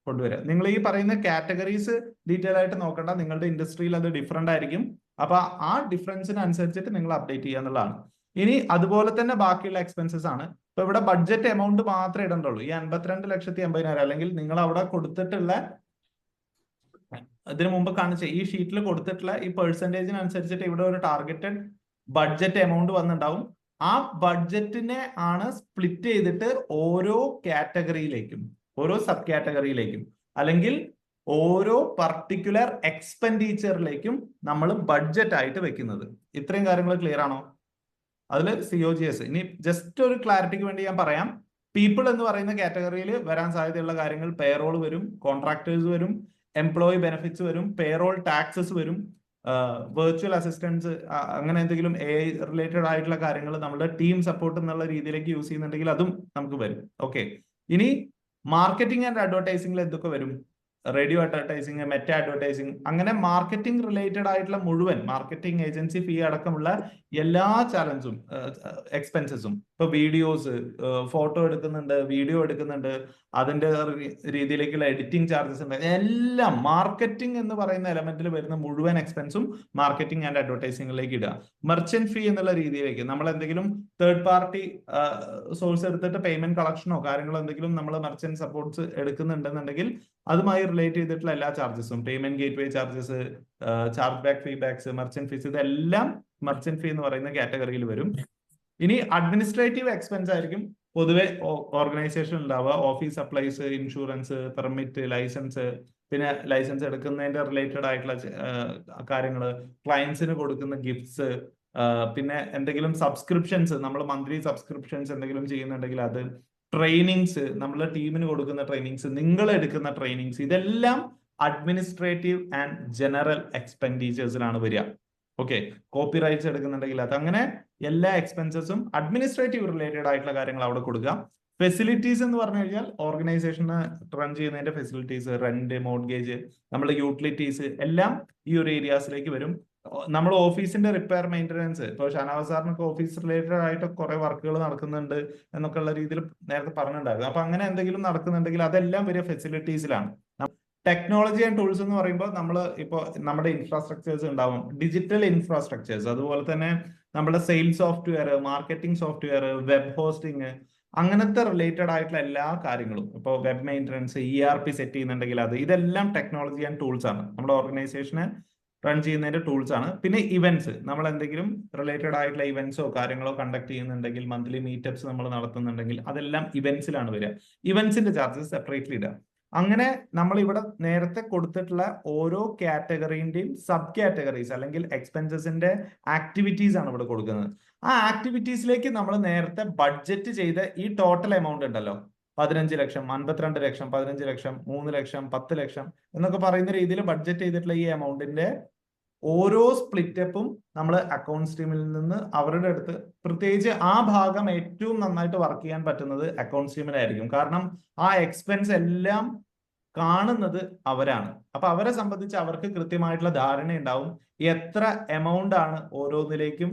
കൊണ്ടുവരിക. നിങ്ങൾ ഈ പറയുന്ന കാറ്റഗറീസ് ഡീറ്റെയിൽ ആയിട്ട് നോക്കണ്ട, നിങ്ങളുടെ ഇൻഡസ്ട്രിയിൽ അത് ഡിഫറെന്റ് ആയിരിക്കും. അപ്പൊ ആ ഡിഫറൻസിനനുസരിച്ചിട്ട് നിങ്ങൾ അപ്ഡേറ്റ് ചെയ്യുക എന്നുള്ളതാണ്. ഇനി അതുപോലെ തന്നെ ബാക്കിയുള്ള എക്സ്പെൻസസ് ആണ്. ഇപ്പൊ ഇവിടെ ബഡ്ജറ്റ് എമൗണ്ട് മാത്രമേ ഇടണ്ടുള്ളൂ. ഈ 52,50,000 അല്ലെങ്കിൽ നിങ്ങൾ അവിടെ കൊടുത്തിട്ടുള്ള, ഇതിനു മുമ്പ് കാണിച്ച ഈ ഷീറ്റിൽ കൊടുത്തിട്ടുള്ള ഈ പെർസെന്റേജിനനുസരിച്ചിട്ട് ഇവിടെ ഒരു ടാർഗറ്റഡ് ബഡ്ജറ്റ് എമൗണ്ട് വന്നിട്ടുണ്ടാവും. ആ ബഡ്ജറ്റിനെ ആണ് സ്പ്ലിറ്റ് ചെയ്തിട്ട് ഓരോ കാറ്റഗറിയിലേക്കും, ഓരോ സബ് കാറ്റഗറിയിലേക്കും, അല്ലെങ്കിൽ ഓരോ പർട്ടിക്കുലർ എക്സ്പെൻഡിച്ചറിലേക്കും നമ്മൾ ബഡ്ജറ്റ് ആയിട്ട് വെക്കുന്നത്. ഇത്രയും കാര്യങ്ങൾ ക്ലിയർ ആണോ? അതിൽ COGS, ഇനി ജസ്റ്റ് ഒരു ക്ലാരിറ്റിക്ക് വേണ്ടി ഞാൻ പറയാം, പീപ്പിൾ എന്ന് പറയുന്ന കാറ്റഗറിയിൽ വരാൻ സാധ്യതയുള്ള കാര്യങ്ങൾ പേറോൾ വരും, കോൺട്രാക്ടേഴ്സ് വരും, എംപ്ലോയി ബെനിഫിറ്റ്സ് വരും, പേറോൾ ടാക്സസ് വരും, വെർച്വൽ അസിസ്റ്റൻസ്, അങ്ങനെ എന്തെങ്കിലും റിലേറ്റഡ് ആയിട്ടുള്ള കാര്യങ്ങൾ നമ്മുടെ ടീം സപ്പോർട്ട് എന്നുള്ള രീതിയിലേക്ക് യൂസ് ചെയ്യുന്നുണ്ടെങ്കിൽ അതും നമുക്ക് വരും. ഓക്കെ, ഇനി മാർക്കറ്റിംഗ് ആൻഡ് അഡ്വർടൈസിംഗിൽ എന്തൊക്കെ വരും? റേഡിയോ അഡ്വർടൈസിങ്, മെറ്റ അഡ്വർടൈസിങ്, അങ്ങനെ മാർക്കറ്റിംഗ് റിലേറ്റഡ് ആയിട്ടുള്ള മുഴുവൻ മാർക്കറ്റിംഗ് ഏജൻസി ഫീ അടക്കമുള്ള എല്ലാ ചാലഞ്ചും എക്സ്പെൻസസും, ഇപ്പൊ വീഡിയോസ്, ഫോട്ടോ എടുക്കുന്നുണ്ട്, വീഡിയോ എടുക്കുന്നുണ്ട്, അതിന്റെ രീതിയിലേക്കുള്ള എഡിറ്റിംഗ് ചാർജസ് ഉണ്ട്, എല്ലാം മാർക്കറ്റിംഗ് എന്ന് പറയുന്ന എലമെന്റിൽ വരുന്ന മുഴുവൻ എക്സ്പെൻസും മാർക്കറ്റിംഗ് ആൻഡ് അഡ്വർടൈസിംഗിലേക്ക് ഇടുക. മെർച്ചന്റ് ഫീ എന്നുള്ള രീതിയിലേക്ക് നമ്മൾ എന്തെങ്കിലും തേർഡ് പാർട്ടി സോഴ്സ് എടുത്തിട്ട് പേയ്മെന്റ് കളക്ഷനോ കാര്യങ്ങളോ എന്തെങ്കിലും നമ്മൾ മെർച്ചന്റ് സപ്പോർട്ട്സ് എടുക്കുന്നുണ്ടെന്നുണ്ടെങ്കിൽ അതുമായി റിലേറ്റ് ചെയ്തിട്ടുള്ള എല്ലാ ചാർജസും, payment gateway charges, charge back, feedbacks, merchant fees, ഇതെല്ലാം മെർച്ചന്റ് ഫീ എന്ന് പറയുന്ന കാറ്റഗറിയിൽ വരും. ഇനി അഡ്മിനിസ്ട്രേറ്റീവ് എക്സ്പെൻസ് ആയിരിക്കും പൊതുവെ ഓർഗനൈസേഷൻ ഉണ്ടാവുക. Office supplies, insurance, permit, license, പിന്നെ ലൈസൻസ് എടുക്കുന്നതിന്റെ റിലേറ്റഡ് ആയിട്ടുള്ള കാര്യങ്ങൾ, ക്ലയൻസിന് കൊടുക്കുന്ന ഗിഫ്റ്റ്സ്, പിന്നെ എന്തെങ്കിലും സബ്സ്ക്രിപ്ഷൻസ്, നമ്മൾ മന്ത്ലി സബ്സ്ക്രിപ്ഷൻസ് എന്തെങ്കിലും ചെയ്യുന്നുണ്ടെങ്കിൽ അത്, ട്രെയിനിങ്സ്, നമ്മളെ ടീമിന് കൊടുക്കുന്ന ട്രെയിനിങ്സ്, നിങ്ങൾ എടുക്കുന്ന ട്രെയിനിങ്സ്, ഇതെല്ലാം അഡ്മിനിസ്ട്രേറ്റീവ് ആൻഡ് ജനറൽ എക്സ്പെൻഡിച്ചേഴ്സിലാണ് വരിക. ഓക്കെ, കോപ്പി റൈറ്റ്സ് എടുക്കുന്നുണ്ടെങ്കിൽ അത്, അങ്ങനെ എല്ലാ എക്സ്പെൻസസും അഡ്മിനിസ്ട്രേറ്റീവ് റിലേറ്റഡ് ആയിട്ടുള്ള കാര്യങ്ങൾ അവിടെ കൊടുക്കുക. ഫെസിലിറ്റീസ് എന്ന് പറഞ്ഞു കഴിഞ്ഞാൽ ഓർഗനൈസേഷനെ റൺ ചെയ്യുന്നതിന്റെ ഫെസിലിറ്റീസ്, റെന്റ്, മോർഗേജ്, നമ്മുടെ യൂട്ടിലിറ്റീസ് എല്ലാം ഈ ഒരു ഏരിയാസിലേക്ക് വരും. നമ്മൾ ഓഫീസിന്റെ റിപ്പയർ മെയിൻ്റനൻസ്, ഇപ്പോൾ ഷാനവാസ് സാറിനൊക്കെ ഓഫീസ് റിലേറ്റഡ് ആയിട്ട് കുറെ വർക്കുകൾ നടക്കുന്നുണ്ട് എന്നൊക്കെ ഉള്ള രീതിയിൽ നേരത്തെ പറഞ്ഞിട്ടുണ്ടായിരുന്നു. അപ്പൊ അങ്ങനെ എന്തെങ്കിലും നടക്കുന്നുണ്ടെങ്കിൽ അതെല്ലാം വലിയ ഫെസിലിറ്റീസിലാണ്. ടെക്നോളജി ആൻഡ് ടൂൾസ് എന്ന് പറയുമ്പോൾ നമ്മൾ ഇപ്പോൾ നമ്മുടെ ഇൻഫ്രാസ്ട്രക്ചേഴ്സ് ഉണ്ടാവും, ഡിജിറ്റൽ ഇൻഫ്രാസ്ട്രക്ചേഴ്സ്, അതുപോലെ തന്നെ നമ്മുടെ sales software, marketing software, web hosting, അങ്ങനത്തെ റിലേറ്റഡ് ആയിട്ടുള്ള എല്ലാ കാര്യങ്ങളും, ഇപ്പോൾ വെബ് മെയിൻ്റനൻസ്, ERP സെറ്റ് ചെയ്യുന്നുണ്ടെങ്കിൽ അത്, ഇതെല്ലാം ടെക്നോളജി ആൻഡ് ടൂൾസ് ആണ്, നമ്മുടെ ഓർഗനൈസേഷനെ റൺ ചെയ്യുന്നതിന്റെ ടൂൾസ് ആണ്. പിന്നെ ഇവന്റ്സ്, നമ്മൾ എന്തെങ്കിലും റിലേറ്റഡ് ആയിട്ടുള്ള ഇവന്റ്സോ കാര്യങ്ങളോ കണ്ടക്ട് ചെയ്യുന്നുണ്ടെങ്കിൽ, മന്ത്ലി മീറ്റപ്സ് നമ്മൾ നടത്തുന്നുണ്ടെങ്കിൽ അതെല്ലാം ഇവന്റ്സിലാണ് വരിക. ഇവന്റ്സിന്റെ ചാർജസ് സെപ്പറേറ്റ്ലി ഇടാം. അങ്ങനെ നമ്മൾ ഇവിടെ നേരത്തെ കൊടുത്തിട്ടുള്ള ഓരോ കാറ്റഗറിന്റെയും സബ് കാറ്റഗറീസ് അല്ലെങ്കിൽ എക്സ്പെൻസസിന്റെ ആക്ടിവിറ്റീസ് ആണ് ഇവിടെ കൊടുക്കുന്നത്. ആ ആക്ടിവിറ്റീസിലേക്ക് നമ്മൾ നേരത്തെ ബഡ്ജറ്റ് ചെയ്ത ഈ ടോട്ടൽ എമൗണ്ട് ഉണ്ടല്ലോ, 15 ലക്ഷം, 52 ലക്ഷം, 15 ലക്ഷം, 3 ലക്ഷം, 10 ലക്ഷം എന്നൊക്കെ പറയുന്ന രീതിയിൽ ബഡ്ജറ്റ് ചെയ്തിട്ടുള്ള ഈ എമൗണ്ടിന്റെ ഓരോ സ്പ്ലിറ്റപ്പും നമ്മൾ അക്കൗണ്ട് സ്ട്രീമിൽ നിന്ന് അവരുടെ അടുത്ത്, പ്രത്യേകിച്ച് ആ ഭാഗം ഏറ്റവും നന്നായിട്ട് വർക്ക് ചെയ്യാൻ പറ്റുന്നത് അക്കൗണ്ട് സ്ട്രീമിലായിരിക്കും. കാരണം ആ എക്സ്പെൻസ് എല്ലാം കാണുന്നത് അവരാണ്. അപ്പൊ അവരെ സംബന്ധിച്ച് അവർക്ക് കൃത്യമായിട്ടുള്ള ധാരണ ഉണ്ടാവും എത്ര എമൗണ്ട് ആണ് ഓരോന്നിലേക്കും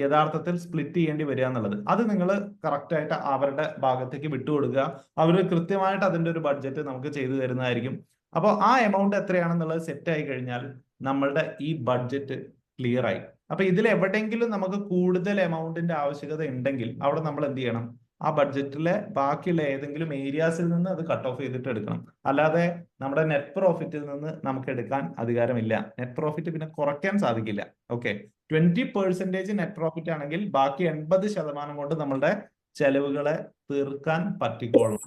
യഥാർത്ഥത്തിൽ സ്പ്ലിറ്റ് ചെയ്യേണ്ടി വരിക എന്നുള്ളത്. അത് നിങ്ങൾ കറക്റ്റ് ആയിട്ട് അവരുടെ ഭാഗത്തേക്ക് വിട്ടുകൊടുക്കുക. അവർ കൃത്യമായിട്ട് അതിന്റെ ഒരു ബഡ്ജറ്റ് നമുക്ക് ചെയ്തു തരുന്നതായിരിക്കും. അപ്പോൾ ആ എമൗണ്ട് എത്രയാണെന്നുള്ളത് സെറ്റ് ആയി കഴിഞ്ഞാൽ നമ്മളുടെ ഈ ബഡ്ജറ്റ് ക്ലിയർ ആയി. അപ്പൊ ഇതിൽ എവിടെയെങ്കിലും നമുക്ക് കൂടുതൽ എമൗണ്ടിന്റെ ആവശ്യകത ഉണ്ടെങ്കിൽ അവിടെ നമ്മൾ എന്ത് ചെയ്യണം? ആ ബഡ്ജറ്റിലെ ബാക്കിയുള്ള ഏതെങ്കിലും ഏരിയാസിൽ നിന്ന് അത് കട്ട് ഓഫ് ചെയ്തിട്ട് എടുക്കണം. അല്ലാതെ നമ്മുടെ നെറ്റ് പ്രോഫിറ്റിൽ നിന്ന് നമുക്ക് എടുക്കാൻ അധികാരമില്ല. നെറ്റ് പ്രോഫിറ്റ് പിന്നെ കുറയ്ക്കാൻ സാധിക്കില്ല. ഓക്കെ, 20% നെറ്റ് പ്രോഫിറ്റ് ആണെങ്കിൽ ബാക്കി 80% കൊണ്ട് നമ്മളുടെ ചെലവുകളെ തീർക്കാൻ പറ്റിക്കോളും.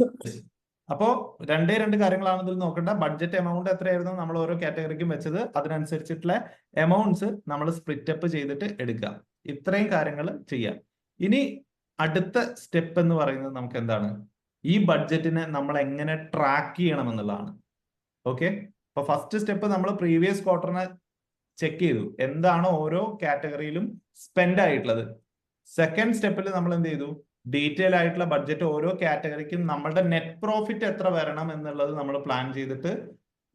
അപ്പോ രണ്ട് കാര്യങ്ങളാണ് ഇതിൽ നോക്കേണ്ട. ബഡ്ജറ്റ് എമൗണ്ട് എത്രയായിരുന്നു നമ്മൾ ഓരോ കാറ്റഗറിക്കും വെച്ചത്, അതിനനുസരിച്ചിട്ടുള്ള എമൗണ്ട്സ് നമ്മൾ സ്പ്ലിറ്റ് അപ്പ് ചെയ്തിട്ട് എടുക്കുക. ഇത്രയും കാര്യങ്ങൾ ചെയ്യാം. ഇനി അടുത്ത സ്റ്റെപ്പ് എന്ന് പറയുന്നത് നമുക്ക് എന്താണ്? ഈ ബഡ്ജറ്റിനെ നമ്മൾ എങ്ങനെ ട്രാക്ക് ചെയ്യണം എന്നുള്ളതാണ്. ഓക്കെ, അപ്പൊ ഫസ്റ്റ് സ്റ്റെപ്പ് നമ്മൾ പ്രീവിയസ് ക്വാർട്ടറിനെ ചെക്ക് ചെയ്തു, എന്താണ് ഓരോ കാറ്റഗറിയിലും സ്പെൻഡ് ആയിട്ടുള്ളത്. സെക്കൻഡ് സ്റ്റെപ്പിൽ നമ്മൾ എന്ത് ചെയ്തു? ഡീറ്റെയിൽ ആയിട്ടുള്ള ബഡ്ജറ്റ് ഓരോ കാറ്റഗറിക്കും നമ്മളുടെ നെറ്റ് പ്രോഫിറ്റ് എത്ര വരണം എന്നുള്ളത് നമ്മൾ പ്ലാൻ ചെയ്തിട്ട്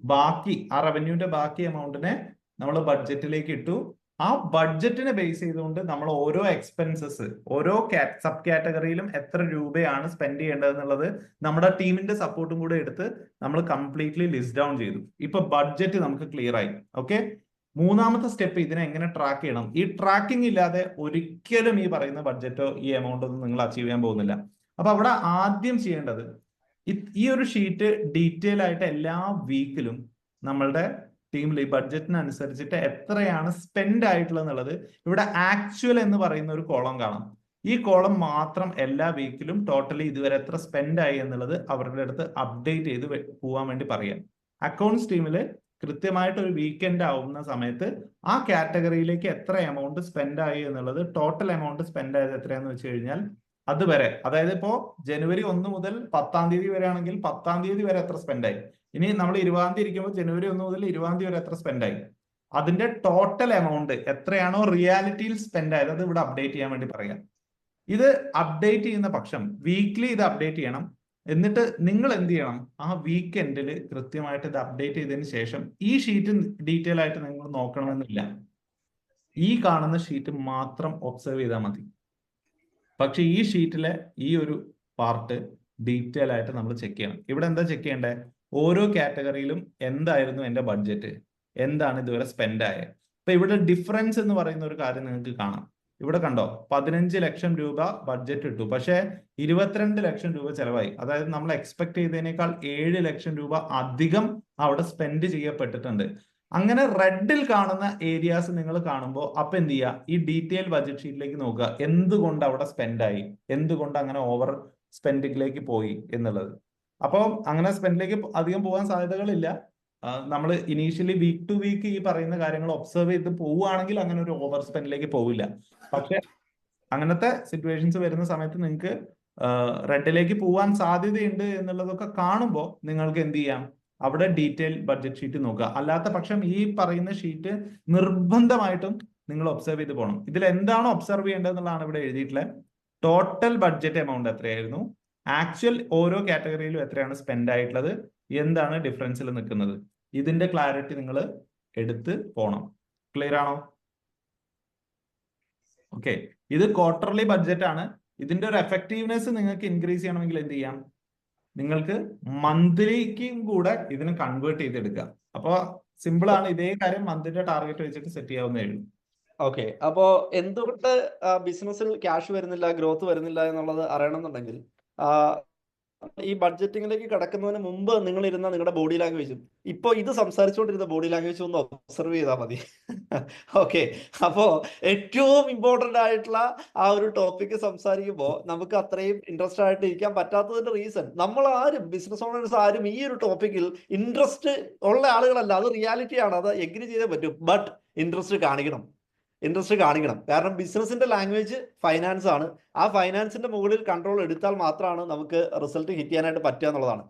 ബാക്കി ആ റവന്യൂന്റെ ബാക്കി എമൗണ്ടിനെ നമ്മൾ ബഡ്ജറ്റിലേക്ക് ഇട്ടു. ആ ബഡ്ജറ്റിനെ ബേസ് ചെയ്തുകൊണ്ട് നമ്മൾ ഓരോ എക്സ്പെൻസസ് ഓരോ സബ് കാറ്റഗറിയിലും എത്ര രൂപയാണ് സ്പെൻഡ് ചെയ്യേണ്ടത് എന്നുള്ളത് നമ്മുടെ ടീമിന്റെ സപ്പോർട്ടും കൂടെ എടുത്ത് നമ്മൾ കംപ്ലീറ്റ്ലി ലിസ്റ്റ് ഡൗൺ ചെയ്തു. ഇപ്പൊ ബഡ്ജറ്റ് നമുക്ക് ക്ലിയർ ആയി. ഓക്കെ, മൂന്നാമത്തെ സ്റ്റെപ്പ് ഇതിനെ എങ്ങനെ ട്രാക്ക് ചെയ്യണം. ഈ ട്രാക്കിംഗ് ഇല്ലാതെ ഒരിക്കലും ഈ പറയുന്ന ബഡ്ജറ്റോ ഈ എമൗണ്ടോ ഒന്നും നിങ്ങൾ അച്ചീവ് ചെയ്യാൻ പോകുന്നില്ല. അപ്പൊ അവിടെ ആദ്യം ചെയ്യേണ്ടത് ഈ ഒരു ഷീറ്റ് ഡീറ്റെയിൽ ആയിട്ട് എല്ലാ വീക്കിലും നമ്മളുടെ ടീമിൽ ഈ ബഡ്ജറ്റിനനുസരിച്ചിട്ട് എത്രയാണ് സ്പെൻഡ് ആയിട്ടുള്ളത് എന്നുള്ളത് ഇവിടെ ആക്ച്വൽ എന്ന് പറയുന്ന ഒരു കോളം കാണാം. ഈ കോളം മാത്രം എല്ലാ വീക്കിലും ടോട്ടലി ഇതുവരെ എത്ര സ്പെൻഡ് ആയി എന്നുള്ളത് അവരുടെ അടുത്ത് അപ്ഡേറ്റ് ചെയ്ത് പോകാൻ വേണ്ടി പറയാം. അക്കൗണ്ട്സ് ടീമില് കൃത്യമായിട്ട് ഒരു വീക്കെൻഡ് ആവുന്ന സമയത്ത് ആ കാറ്റഗറിയിലേക്ക് എത്ര എമൗണ്ട് സ്പെൻഡ് ആയി എന്നുള്ളത്, ടോട്ടൽ എമൗണ്ട് സ്പെൻഡ് ആയത് എത്രയാന്ന് വെച്ച് കഴിഞ്ഞാൽ അതുവരെ, അതായത് ഇപ്പോ ജനുവരി 1 മുതൽ 10-ാം തീയതി വരെ ആണെങ്കിൽ 10-ാം തീയതി വരെ എത്ര സ്പെൻഡ് ആയി, ഇനി നമ്മൾ 20-ാം തീയതി ഇരിക്കുമ്പോൾ ജനുവരി 1 മുതൽ 20-ാം തീയതി വരെ എത്ര സ്പെൻഡ് ആയി, അതിന്റെ ടോട്ടൽ എമൗണ്ട് എത്രയാണോ റിയാലിറ്റിയിൽ സ്പെൻഡ് ആയത് അത് ഇവിടെ അപ്ഡേറ്റ് ചെയ്യാൻ വേണ്ടി പറയാം. ഇത് അപ്ഡേറ്റ് ചെയ്യുന്ന പക്ഷം വീക്ക്ലി ഇത് അപ്ഡേറ്റ് ചെയ്യണം. എന്നിട്ട് നിങ്ങൾ എന്ത് ചെയ്യണം, ആ വീക്കെൻഡിൽ കൃത്യമായിട്ട് ഇത് അപ്ഡേറ്റ് ചെയ്തതിന് ശേഷം ഈ ഷീറ്റ് ഡീറ്റെയിൽ ആയിട്ട് നിങ്ങൾ നോക്കണമെന്നില്ല, ഈ കാണുന്ന ഷീറ്റ് മാത്രം ഒബ്സർവ് ചെയ്താൽ മതി. പക്ഷെ ഈ ഷീറ്റിലെ ഈ ഒരു പാർട്ട് ഡീറ്റെയിൽ ആയിട്ട് നമ്മൾ ചെക്ക് ചെയ്യണം. ഇവിടെ എന്താ ചെക്ക് ചെയ്യേണ്ടത്, ഓരോ കാറ്റഗറിയിലും എന്തായിരുന്നു എൻ്റെ ബഡ്ജറ്റ്, എന്താണ് ഇതുവരെ സ്പെൻഡ് ആയത്. ഇപ്പൊ ഇവിടെ ഡിഫറൻസ് എന്ന് പറയുന്ന ഒരു കാര്യം നിങ്ങൾക്ക് കാണാം. ഇവിടെ കണ്ടോ, 15 ലക്ഷം രൂപ ബഡ്ജറ്റ് ഇട്ടു, പക്ഷെ 22 ലക്ഷം രൂപ ചെലവായി. അതായത് നമ്മൾ എക്സ്പെക്ട് ചെയ്തതിനേക്കാൾ 7 ലക്ഷം രൂപ അധികം അവിടെ സ്പെൻഡ് ചെയ്യപ്പെട്ടിട്ടുണ്ട്. അങ്ങനെ റെഡിൽ കാണുന്ന ഏരിയാസ് നിങ്ങൾ കാണുമ്പോൾ അപ്പൊ എന്ത് ചെയ്യുക, ഈ ഡീറ്റെയിൽ ബഡ്ജറ്റ് ഷീറ്റിലേക്ക് നോക്കുക, എന്തുകൊണ്ട് അവിടെ സ്പെൻഡ് ആയി, എന്തുകൊണ്ട് അങ്ങനെ ഓവർ സ്പെൻഡിങ്ങിലേക്ക് പോയി എന്നുള്ളത്. അപ്പോൾ അങ്ങനെ സ്പെൻഡിലേക്ക് അധികം പോകാൻ സാധ്യതകളില്ല. നമ്മൾ ഇനീഷ്യലി വീക്ക് ടു വീക്ക് ഈ പറയുന്ന കാര്യങ്ങൾ ഒബ്സർവ് ചെയ്ത് പോവുകയാണെങ്കിൽ അങ്ങനെ ഒരു ഓവർ സ്പെൻഡിലേക്ക് പോവില്ല. പക്ഷെ അങ്ങനത്തെ സിറ്റുവേഷൻസ് വരുന്ന സമയത്ത് നിങ്ങൾക്ക് റെഡിലേക്ക് പോവാൻ സാധ്യതയുണ്ട് എന്നുള്ളതൊക്കെ കാണുമ്പോൾ നിങ്ങൾക്ക് എന്ത് ചെയ്യാം, അവിടെ ഡീറ്റെയിൽ ബഡ്ജറ്റ് ഷീറ്റ് നോക്കുക. അല്ലാത്ത പക്ഷം ഈ പറയുന്ന ഷീറ്റ് നിർബന്ധമായിട്ടും നിങ്ങൾ ഒബ്സർവ് ചെയ്ത് പോകണം. ഇതിൽ എന്താണ് ഒബ്സർവ് ചെയ്യേണ്ടത് എന്നുള്ളതാണ് ഇവിടെ എഴുതിയിട്ടുള്ളത്. ടോട്ടൽ ബഡ്ജറ്റ് എമൗണ്ട് എത്രയായിരുന്നു, ആക്ച്വൽ ഓരോ കാറ്റഗറിയിലും എത്രയാണ് സ്പെൻഡ് ആയിട്ടുള്ളത്, എന്താണ് ഡിഫറൻസിൽ നിൽക്കുന്നത്, ഇതിന്റെ ക്ലാരിറ്റി നിങ്ങൾ എടുത്ത് പോകണം. ക്ലിയർ ആണോ? ഓക്കെ, ഇത് ക്വാർട്ടർലി ബഡ്ജറ്റ് ആണ്. ഇതിന്റെ ഒരു എഫക്റ്റീവ്നെസ് നിങ്ങൾക്ക് ഇൻക്രീസ് ചെയ്യണമെങ്കിൽ എന്ത് ചെയ്യാം, നിങ്ങൾക്ക് മന്ത്ലിക്കും കൂടെ ഇതിനെ കൺവേർട്ട് ചെയ്തെടുക്കാം. അപ്പൊ സിമ്പിൾ ആണ്, ഇതേ കാര്യം മന്തിന്റെ ടാർഗറ്റ് വെച്ചിട്ട് സെറ്റ് ചെയ്യാവുന്നേ ഉള്ളൂ. ഓക്കെ, അപ്പോ എന്തുകൊണ്ട് ബിസിനസ്സിൽ ക്യാഷ് വരുന്നില്ല, ഗ്രോത്ത് വരുന്നില്ല എന്നുള്ളത് അറിയണമെന്നുണ്ടെങ്കിൽ ഈ ബഡ്ജറ്റിംഗിലേക്ക് കടക്കുന്നതിന് മുമ്പ് നിങ്ങൾ ഇരുന്ന നിങ്ങളുടെ ബോഡി ലാംഗ്വേജും ഇപ്പൊ ഇത് സംസാരിച്ചുകൊണ്ടിരുന്ന ബോഡി ലാംഗ്വേജും ഒന്ന് ഒബ്സർവ് ചെയ്താൽ മതി. ഓക്കെ, അപ്പോ ഏറ്റവും ഇമ്പോർട്ടന്റ് ആയിട്ടുള്ള ആ ഒരു ടോപ്പിക്ക് സംസാരിക്കുമ്പോൾ നമുക്ക് അത്രയും ഇൻട്രസ്റ്റ് ആയിട്ട് ഇരിക്കാൻ പറ്റാത്തതിന്റെ റീസൺ, നമ്മൾ ആരും ബിസിനസ് ഓണേഴ്സ് ആരും ഈ ഒരു ടോപ്പിക്കിൽ ഇൻട്രസ്റ്റ് ഉള്ള ആളുകളല്ല. അത് റിയാലിറ്റിയാണ്, അത് എഗ്രി ചെയ്തേ പറ്റും. ബട്ട് ഇൻട്രസ്റ്റ് കാണിക്കണം. കാരണം ബിസിനസിന്റെ ലാംഗ്വേജ് ഫൈനാൻസ് ആണ്. ആ ഫൈനാൻസിന്റെ മുകളിൽ കൺട്രോൾ എടുത്താൽ മാത്രമാണ് നമുക്ക് റിസൾട്ട് ഹിറ്റ് ചെയ്യാനായിട്ട് പറ്റുക എന്നുള്ളതാണ്.